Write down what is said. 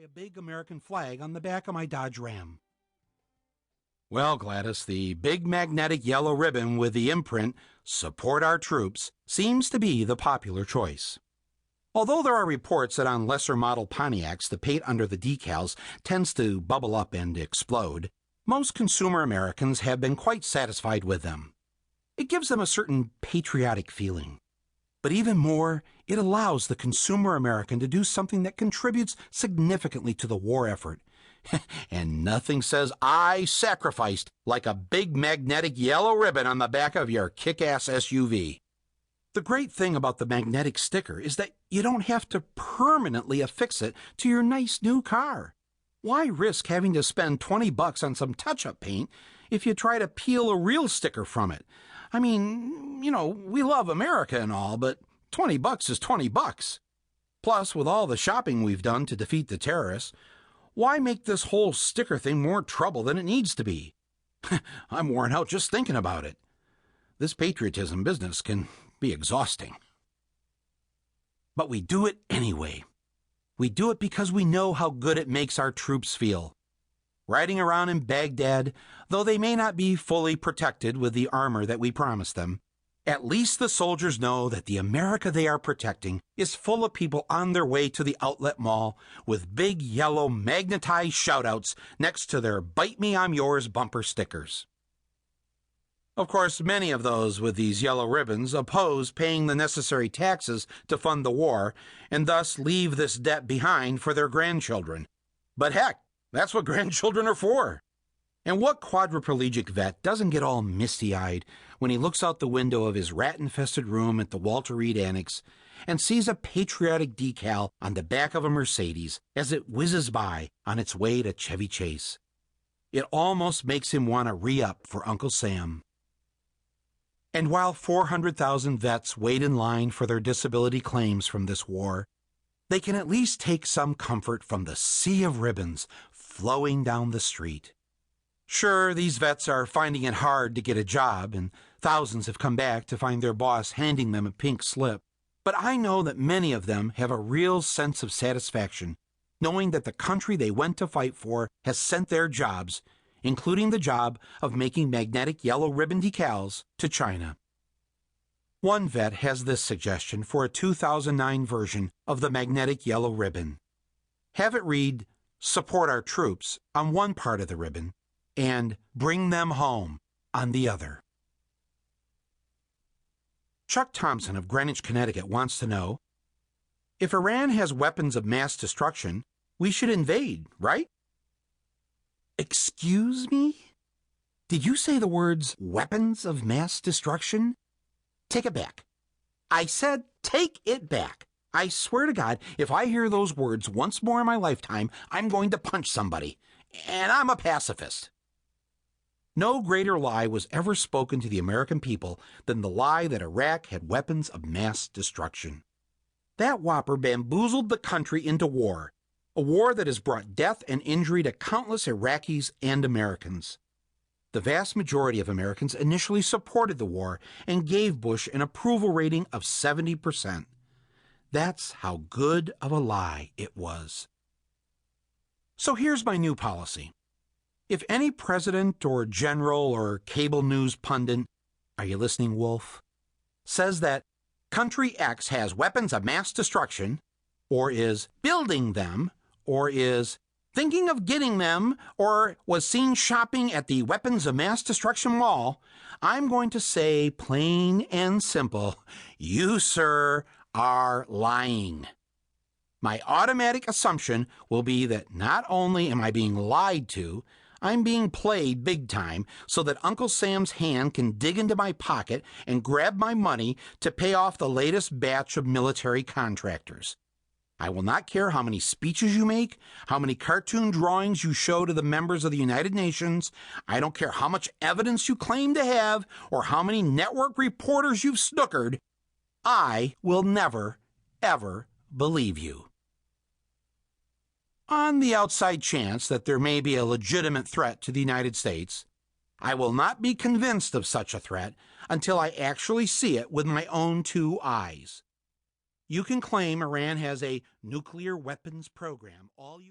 A big American flag on the back of my Dodge Ram. Well, Gladys, the big magnetic yellow ribbon with the imprint, "Support Our Troops," seems to be the popular choice. Although there are reports that on lesser model Pontiacs the paint under the decals tends to bubble up and explode, most consumer Americans have been quite satisfied with them. It gives them a certain patriotic feeling. But even more, it allows the consumer American to do something that contributes significantly to the war effort. And nothing says "I sacrificed" like a big magnetic yellow ribbon on the back of your kick-ass SUV. The great thing about the magnetic sticker is that you don't have to permanently affix it to your nice new car. Why risk having to spend $20 on some touch-up paint if you try to peel a real sticker from it? I mean, we love America and all, but $20 is $20. Plus, with all the shopping we've done to defeat the terrorists, why make this whole sticker thing more trouble than it needs to be? I'm worn out just thinking about it. This patriotism business can be exhausting. But we do it anyway. We do it because we know how good it makes our troops feel. Riding around in Baghdad, though they may not be fully protected with the armor that we promised them, at least the soldiers know that the America they are protecting is full of people on their way to the outlet mall with big yellow magnetized shoutouts next to their "Bite Me, I'm Yours" bumper stickers. Of course, many of those with these yellow ribbons oppose paying the necessary taxes to fund the war and thus leave this debt behind for their grandchildren. But heck, that's what grandchildren are for. And what quadriplegic vet doesn't get all misty-eyed when he looks out the window of his rat-infested room at the Walter Reed Annex and sees a patriotic decal on the back of a Mercedes as it whizzes by on its way to Chevy Chase? It almost makes him want to re-up for Uncle Sam. And while 400,000 vets wait in line for their disability claims from this war, they can at least take some comfort from the sea of ribbons flowing down the street. Sure, these vets are finding it hard to get a job, and thousands have come back to find their boss handing them a pink slip. But I know that many of them have a real sense of satisfaction, knowing that the country they went to fight for has sent their jobs, including the job of making magnetic yellow ribbon decals, to China. One vet has this suggestion for a 2009 version of the magnetic yellow ribbon. Have it read "Support Our Troops" on one part of the ribbon and "Bring Them Home" on the other. Chuck Thompson of Greenwich, Connecticut wants to know, if Iran has weapons of mass destruction, we should invade, right? Excuse me? Did you say the words "weapons of mass destruction"? Take it back. I said take it back. I swear to God, if I hear those words once more in my lifetime, I'm going to punch somebody. And I'm a pacifist. No greater lie was ever spoken to the American people than the lie that Iraq had weapons of mass destruction. That whopper bamboozled the country into war, a war that has brought death and injury to countless Iraqis and Americans. The vast majority of Americans initially supported the war and gave Bush an approval rating of 70%. That's how good of a lie it was. So here's my new policy. If any president or general or cable news pundit, are you listening, Wolf, says that country X has weapons of mass destruction, or is building them, or is thinking of getting them, or was seen shopping at the weapons of mass destruction mall, I'm going to say plain and simple, you, sir, are lying. My automatic assumption will be that not only am I being lied to, I'm being played big time so that Uncle Sam's hand can dig into my pocket and grab my money to pay off the latest batch of military contractors. I will not care how many speeches you make, how many cartoon drawings you show to the members of the United Nations. I don't care how much evidence you claim to have or how many network reporters you've snookered. I will never, ever believe you. On the outside chance that there may be a legitimate threat to the United States, I will not be convinced of such a threat until I actually see it with my own two eyes. You can claim Iran has a nuclear weapons program all you